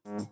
Hello,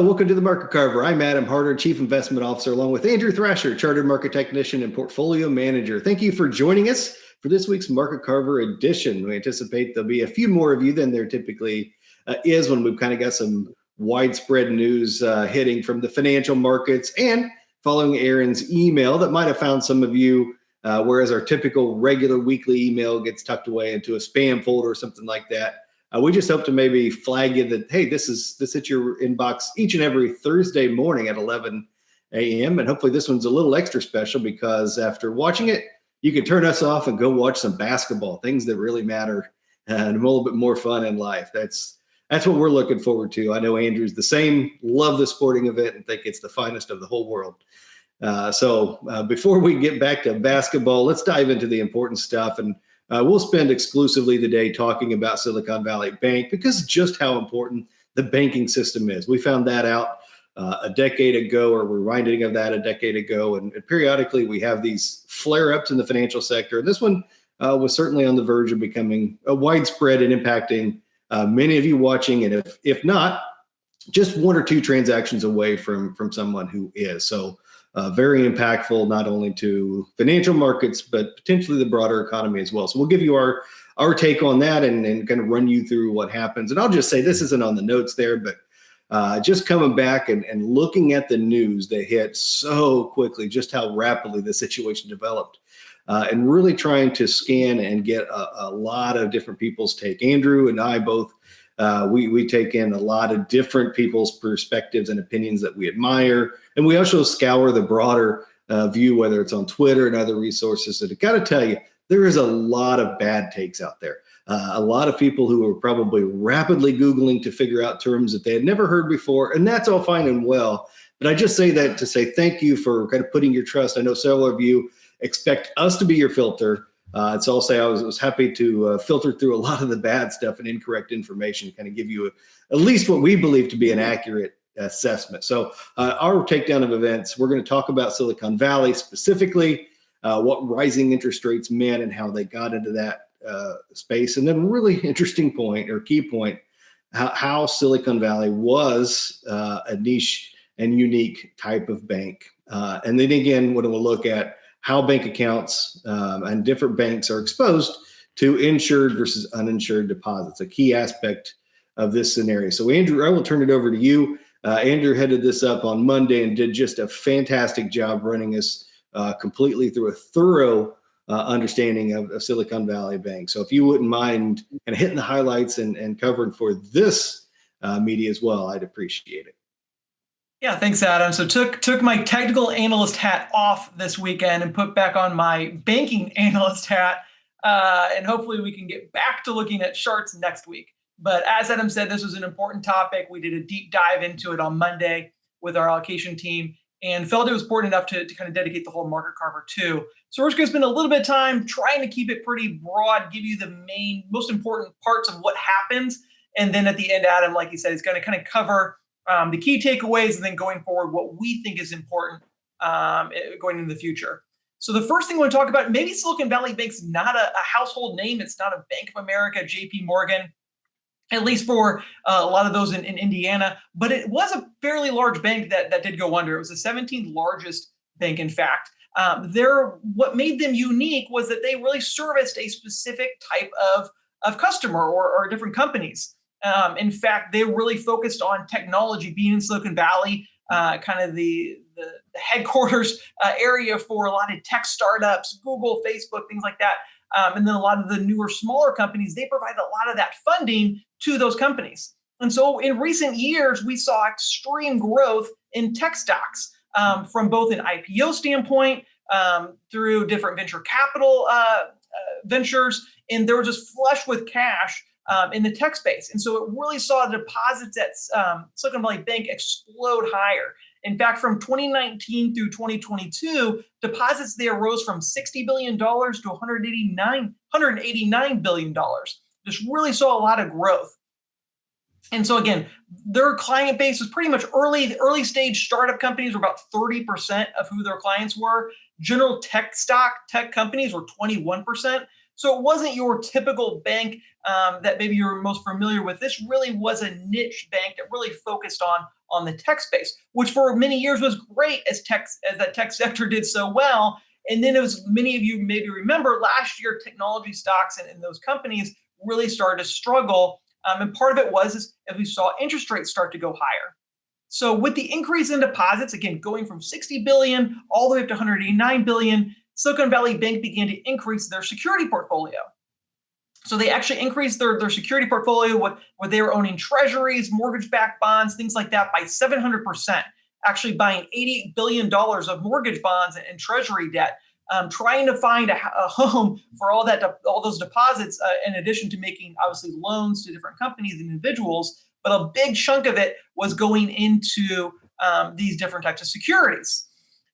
welcome to the Market Carver. I'm Adam Harter, Chief Investment Officer, along with Andrew Thrasher, Chartered Market Technician and Portfolio Manager. Thank you for joining us for this week's Market Carver edition. We anticipate there'll be a few more of you than there typically is when we've kind of got some widespread news hitting from the financial markets and following Aaron's email that might have found some of you, whereas our typical regular weekly email gets tucked away into a spam folder or something like that. We just hope to maybe flag you that, hey, this hits your inbox each and every Thursday morning at 11 a.m. And hopefully this one's a little extra special because after watching it, you can turn us off and go watch some basketball, things that really matter and a little bit more fun in life. That's what we're looking forward to. I know Andrew's the same, love the sporting event and think it's the finest of the whole world. So before we get back to basketball, let's dive into the important stuff. And we'll spend exclusively today talking about Silicon Valley Bank because just how important the banking system is. We found that out a decade ago, or we're reminding of that a decade ago. And periodically we have these flare-ups in the financial sector. And this one was certainly on the verge of becoming widespread and impacting many of you watching. And if not, just one or two transactions away from someone who is. So very impactful, not only to financial markets, but potentially the broader economy as well. So we'll give you our take on that and kind of run you through what happens. And I'll just say this isn't on the notes there, but just coming back and looking at the news that hit so quickly, just how rapidly the situation developed, and really trying to scan and get a lot of different people's take. Andrew and I both, we take in a lot of different people's perspectives and opinions that we admire. And we also scour the broader view, whether it's on Twitter and other resources. And I got to tell you, there is a lot of bad takes out there. A lot of people who are probably rapidly Googling to figure out terms that they had never heard before. And that's all fine and well. But I just say that to say thank you for kind of putting your trust. I know several of you expect us to be your filter. So I'll say I was happy to filter through a lot of the bad stuff and incorrect information, kind of give you at least what we believe to be an accurate assessment. So our takedown of events, we're going to talk about Silicon Valley specifically, what rising interest rates meant and how they got into that space. And then really interesting point or key point, how Silicon Valley was a niche and unique type of bank. And then again, when we'll look at how bank accounts and different banks are exposed to insured versus uninsured deposits, a key aspect of this scenario. So Andrew, I will turn it over to you. Andrew headed this up on Monday and did just a fantastic job running us completely through a thorough understanding of Silicon Valley Bank. So if you wouldn't mind kind of hitting the highlights and covering for this media as well, I'd appreciate it. Yeah, thanks, Adam. So took my technical analyst hat off this weekend and put back on my banking analyst hat. And hopefully we can get back to looking at charts next week. But as Adam said, this was an important topic. We did a deep dive into it on Monday with our allocation team and felt it was important enough to kind of dedicate the whole Market Carver to. So we're just going to spend a little bit of time trying to keep it pretty broad, give you the most important parts of what happens. And then at the end, Adam, like he said, is going to kind of cover the key takeaways, and then going forward, what we think is important going into the future. So the first thing we want to talk about, maybe Silicon Valley Bank's not a household name. It's not a Bank of America, JP Morgan, at least for a lot of those in Indiana. But it was a fairly large bank that did go under. It was the 17th largest bank, in fact. What made them unique was that they really serviced a specific type of customer or different companies. In fact, they really focused on technology, being in Silicon Valley, kind of the headquarters area for a lot of tech startups, Google, Facebook, things like that. And then a lot of the newer, smaller companies, they provide a lot of that funding to those companies. And so in recent years, we saw extreme growth in tech stocks from both an IPO standpoint through different venture capital ventures. And they were just flush with cash in the tech space. And so it really saw deposits at Silicon Valley Bank explode higher. In fact, from 2019 through 2022, deposits there rose from $60 billion to $189 billion. Just really saw a lot of growth. And so again, their client base was pretty much early stage startup companies were about 30% of who their clients were. General tech companies were 21%. So it wasn't your typical bank that maybe you're most familiar with. This really was a niche bank that really focused on the tech space, which for many years was great as that tech sector did so well. And then, as many of you maybe remember, last year technology stocks and those companies really started to struggle. And part of it was as we saw interest rates start to go higher. So with the increase in deposits, again, going from 60 billion all the way up to 189 billion, Silicon Valley Bank began to increase their security portfolio. So they actually increased their security portfolio where they were owning treasuries, mortgage-backed bonds, things like that by 700%, actually buying $88 billion of mortgage bonds and treasury debt, trying to find a home for all those deposits, in addition to making obviously loans to different companies and individuals. But a big chunk of it was going into these different types of securities.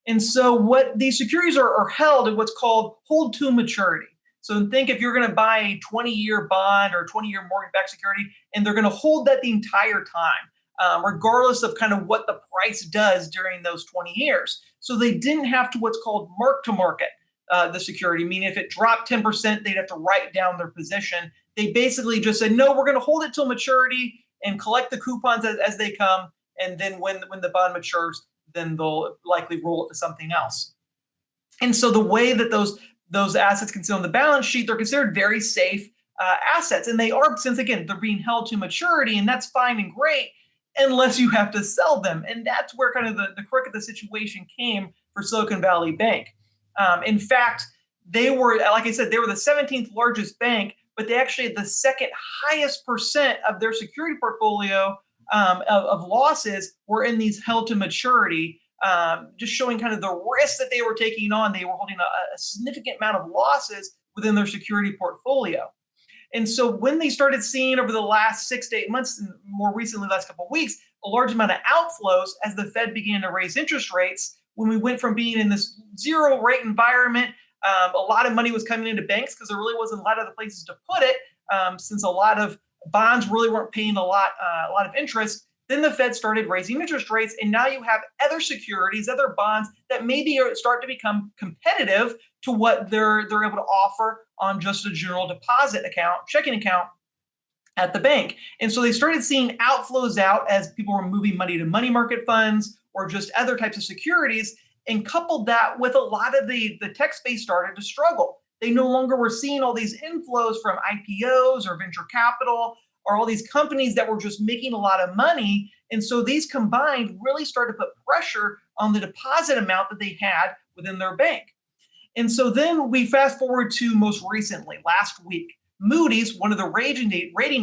And so what these securities are held in what's called hold to maturity. So think if you're going to buy a 20-year bond or 20-year mortgage-backed security, and they're going to hold that the entire time, regardless of kind of what the price does during those 20 years. So they didn't have to what's called mark to market the security, meaning if it dropped 10%, they'd have to write down their position. They basically just said, no, we're going to hold it till maturity and collect the coupons as they come. And then when the bond matures, then they'll likely roll it to something else. And so the way that those assets can sit on the balance sheet, they're considered very safe assets. And they are, since again, they're being held to maturity, and that's fine and great unless you have to sell them. And that's where kind of the crook of the situation came for Silicon Valley Bank. In fact, they were, like I said, they were the 17th largest bank, but they actually had the second highest percent of their security portfolio of losses were in these held to maturity, just showing kind of the risk that they were taking on. They were holding a significant amount of losses within their security portfolio. And so when they started seeing over the last 6 to 8 months, and more recently, last couple of weeks, a large amount of outflows as the Fed began to raise interest rates, when we went from being in this zero rate environment, a lot of money was coming into banks because there really wasn't a lot of other places to put it, since a lot of bonds really weren't paying a lot of interest. Then the Fed started raising interest rates, and now you have other securities, other bonds that maybe start to become competitive to what they're able to offer on just a general deposit account, checking account at the bank. And so they started seeing outflows out as people were moving money to money market funds or just other types of securities, and coupled that with a lot of the tech space started to struggle. They no longer were seeing all these inflows from IPOs or venture capital or all these companies that were just making a lot of money. And so these combined really started to put pressure on the deposit amount that they had within their bank. And so then we fast forward to most recently, last week, Moody's, one of the rating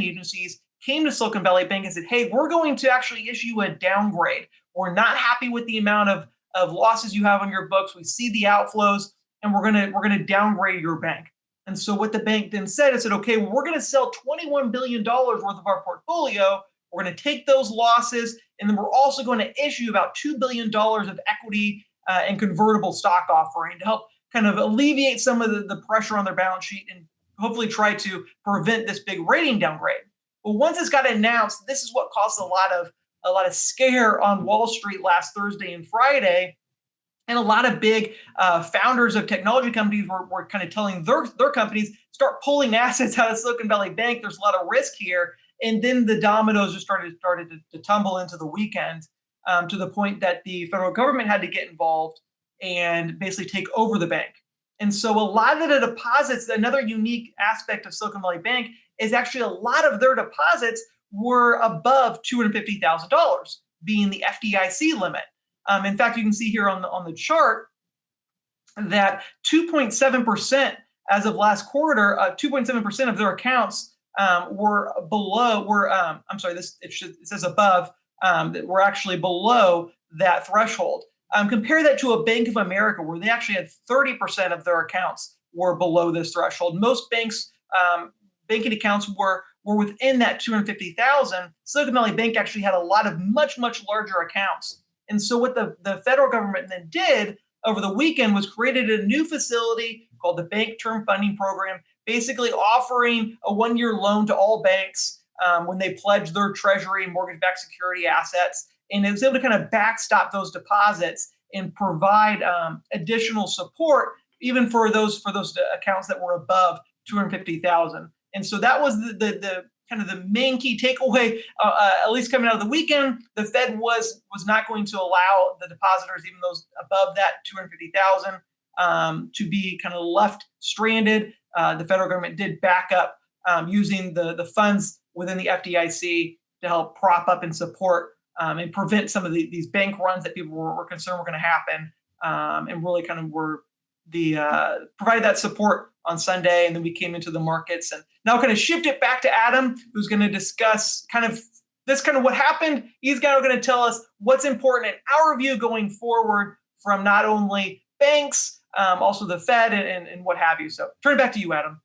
agencies, came to Silicon Valley Bank and said, hey, we're going to actually issue a downgrade. We're not happy with the amount of losses you have on your books. We see the outflows, and we're gonna downgrade your bank. And so what the bank then said is, okay, well, we're gonna sell $21 billion worth of our portfolio. We're gonna take those losses, and then we're also going to issue about $2 billion of equity and convertible stock offering to help kind of alleviate some of the pressure on their balance sheet and hopefully try to prevent this big rating downgrade. But once this got announced, this is what caused a lot of scare on Wall Street last Thursday and Friday. And a lot of big founders of technology companies were kind of telling their companies, start pulling assets out of Silicon Valley Bank. There's a lot of risk here. And then the dominoes just started to tumble into the weekend, to the point that the federal government had to get involved and basically take over the bank. And so a lot of the deposits, another unique aspect of Silicon Valley Bank is actually a lot of their deposits were above $250,000, being the FDIC limit. In fact, you can see here on the chart that 2.7% as of last quarter, 2.7% of their accounts were below. It says above. That were actually below that threshold. Compare that to a Bank of America, where they actually had 30% of their accounts were below this threshold. Most banks, banking accounts were within that 250,000. Silicon Valley Bank actually had a lot of much larger accounts. And so what the federal government then did over the weekend was created a new facility called the Bank Term Funding Program, basically offering a 1-year loan to all banks when they pledged their treasury and mortgage-backed security assets, and it was able to kind of backstop those deposits and provide additional support even for those accounts that were above 250,000. And so that was the kind of the main key takeaway, at least coming out of the weekend. The Fed was not going to allow the depositors, even those above that 250,000, to be kind of left stranded. The federal government did back up using the funds within the FDIC to help prop up and support and prevent some of these bank runs that people were concerned were going to happen, and really kind of were provided that support on Sunday. And then we came into the markets, and now kind of shift it back to Adam, who's going to discuss kind of what happened. He's kind of going to tell us what's important in our view going forward from not only banks, also the Fed and what have you. So turn it back to you, Adam.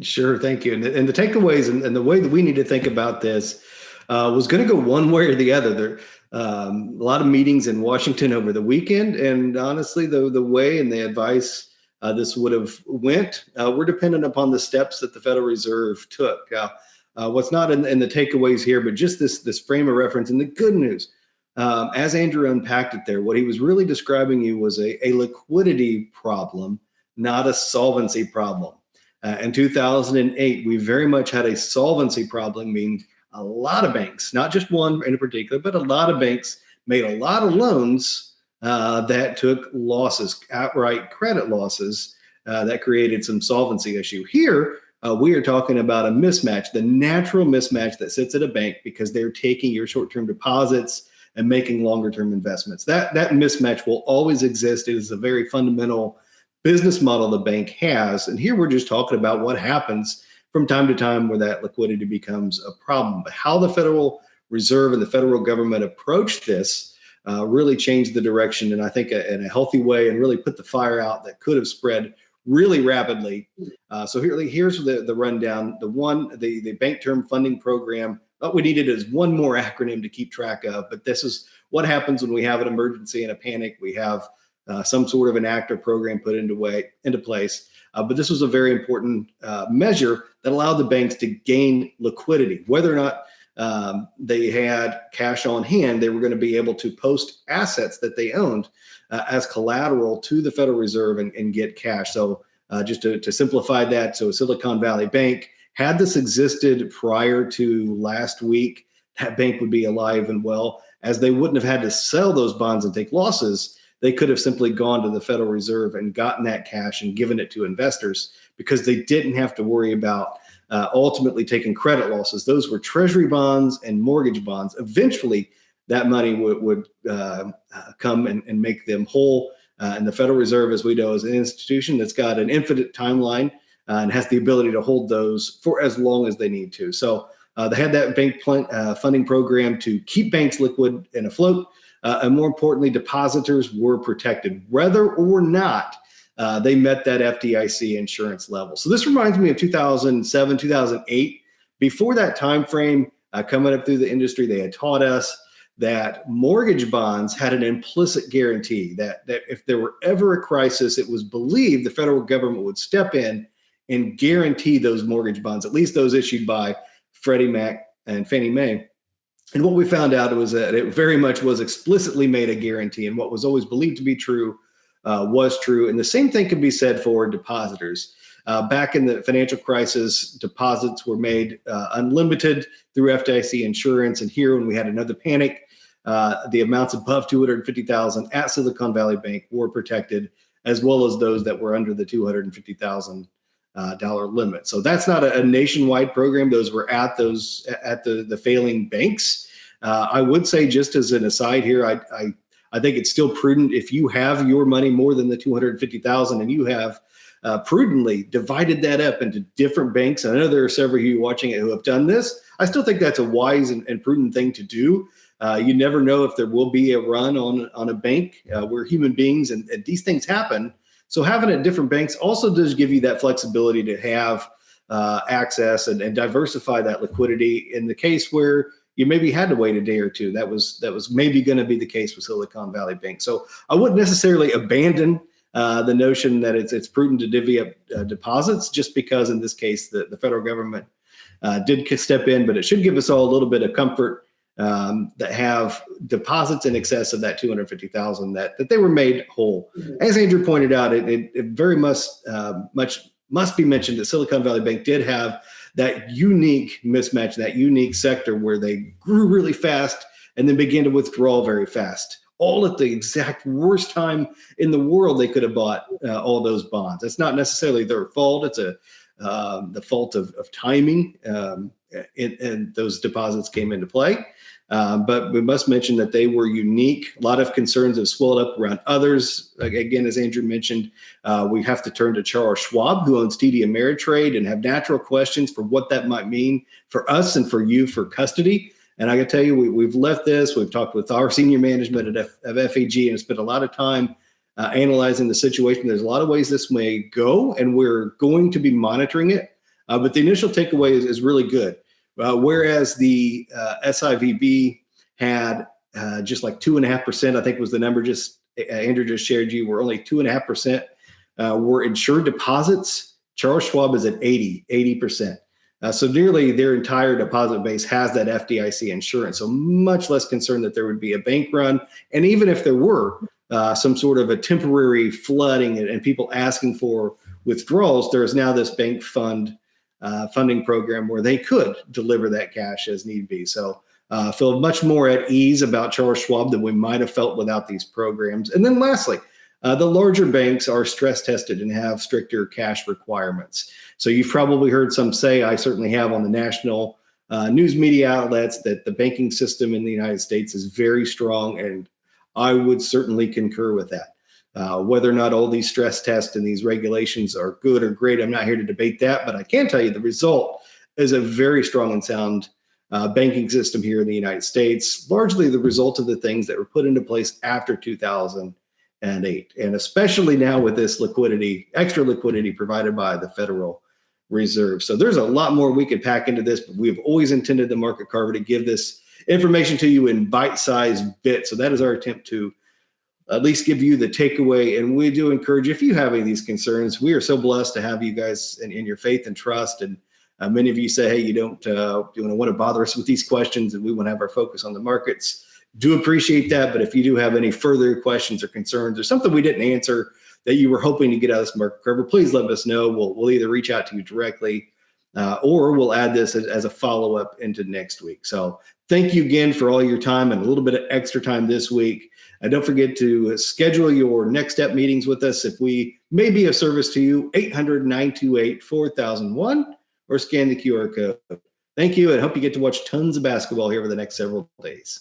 Sure. Thank you. And the takeaways and the way that we need to think about this was going to go one way or the other. There a lot of meetings in Washington over the weekend, and honestly, the way and the advice this would have went were dependent upon the steps that the Federal Reserve took. What's not in the takeaways here, but just this frame of reference and the good news. As Andrew unpacked it there, what he was really describing you was a liquidity problem, not a solvency problem. In 2008, we very much had a solvency problem, meaning a lot of banks, not just one in particular, but a lot of banks made a lot of loans that took losses, outright credit losses, that created some solvency issue. Here, we are talking about a mismatch, the natural mismatch that sits at a bank because they're taking your short-term deposits and making longer-term investments. That mismatch will always exist. It is a very fundamental business model the bank has. And here we're just talking about what happens from time to time where that liquidity becomes a problem. But how the Federal Reserve and the federal government approached this really changed the direction, and I think in a healthy way, and really put the fire out that could have spread really rapidly. So here's the rundown. The Bank Term Funding Program. What we needed is one more acronym to keep track of, but this is what happens when we have an emergency and a panic. We have some sort of an act or program put into place. But this was a very important measure that allowed the banks to gain liquidity. Whether or not they had cash on hand, they were going to be able to post assets that they owned as collateral to the Federal Reserve and get cash. So just to simplify that, so Silicon Valley Bank, had this existed prior to last week, that bank would be alive and well, as they wouldn't have had to sell those bonds and take losses. They could have simply gone to the Federal Reserve and gotten that cash and given it to investors because they didn't have to worry about ultimately taking credit losses. Those were treasury bonds and mortgage bonds. Eventually, that money would come and make them whole. And the Federal Reserve, as we know, is an institution that's got an infinite timeline and has the ability to hold those for as long as they need to. So they had that bank funding program to keep banks liquid and afloat. And more importantly, depositors were protected, whether or not they met that FDIC insurance level. So this reminds me of 2007, 2008. Before that time frame, coming up through the industry, they had taught us that mortgage bonds had an implicit guarantee that if there were ever a crisis, it was believed the federal government would step in and guarantee those mortgage bonds, at least those issued by Freddie Mac and Fannie Mae. And what we found out was that it very much was explicitly made a guarantee, and what was always believed to be true was true. And the same thing can be said for depositors. Back in the financial crisis, deposits were made unlimited through FDIC insurance. And here, when we had another panic, the amounts above $250,000 at Silicon Valley Bank were protected, as well as those that were under the $250,000 limit. So that's not a nationwide program. Those were at the failing banks. I would say, just as an aside here, I think it's still prudent if you have your money more than the $250,000 and you have prudently divided that up into different banks. And I know there are several of you watching it who have done this. I still think that's a wise and prudent thing to do. You never know if there will be a run on a bank. We're human beings, and these things happen. So having it at different banks also does give you that flexibility to have access and diversify that liquidity in the case where you maybe had to wait a day or two. That was maybe going to be the case with Silicon Valley Bank. So I wouldn't necessarily abandon the notion that it's prudent to divvy up deposits, just because in this case the federal government did step in, but it should give us all a little bit of comfort that have deposits in excess of that 250,000 that they were made whole. As Andrew pointed out, it very much must be mentioned that Silicon Valley Bank did have that unique mismatch, that unique sector where they grew really fast and then began to withdraw very fast, all at the exact worst time in the world they could have bought all those bonds. That's not necessarily their fault. It's the fault of timing, and those deposits came into play. But we must mention that they were unique. A lot of concerns have swelled up around others. Again, as Andrew mentioned, we have to turn to Charles Schwab, who owns TD Ameritrade, and have natural questions for what that might mean for us and for you for custody. And I can tell you, we've left this. We've talked with our senior management of FAG and spent a lot of time analyzing the situation. There's a lot of ways this may go, and we're going to be monitoring it. But the initial takeaway is really good. Whereas the SIVB had just like 2.5%, I think was the number Andrew just shared you, were only 2.5% were insured deposits. Charles Schwab is at 80%. So nearly their entire deposit base has that FDIC insurance. So much less concerned that there would be a bank run. And even if there were some sort of a temporary flooding and people asking for withdrawals, there is now this bank funding program where they could deliver that cash as need be. So feel much more at ease about Charles Schwab than we might have felt without these programs. And then lastly, the larger banks are stress tested and have stricter cash requirements. So you've probably heard some say, I certainly have on the national news media outlets, that the banking system in the United States is very strong. And I would certainly concur with that. Whether or not all these stress tests and these regulations are good or great, I'm not here to debate that, but I can tell you the result is a very strong and sound banking system here in the United States, largely the result of the things that were put into place after 2008, and especially now with this extra liquidity provided by the Federal Reserve. So there's a lot more we could pack into this, but we've always intended the Market Carver to give this information to you in bite-sized bits. So that is our attempt to at least give you the takeaway. And we do encourage, if you have any of these concerns, we are so blessed to have you guys in your faith and trust. And many of you say, hey, you don't want to bother us with these questions, and we want to have our focus on the markets. Do appreciate that. But if you do have any further questions or concerns or something we didn't answer that you were hoping to get out of this Market Carver, please let us know. We'll either reach out to you directly or we'll add this as a follow-up into next week. So thank you again for all your time and a little bit of extra time this week. And don't forget to schedule your next step meetings with us. If we may be of service to you, 800-928-4001, or scan the QR code. Thank you, and hope you get to watch tons of basketball here over the next several days.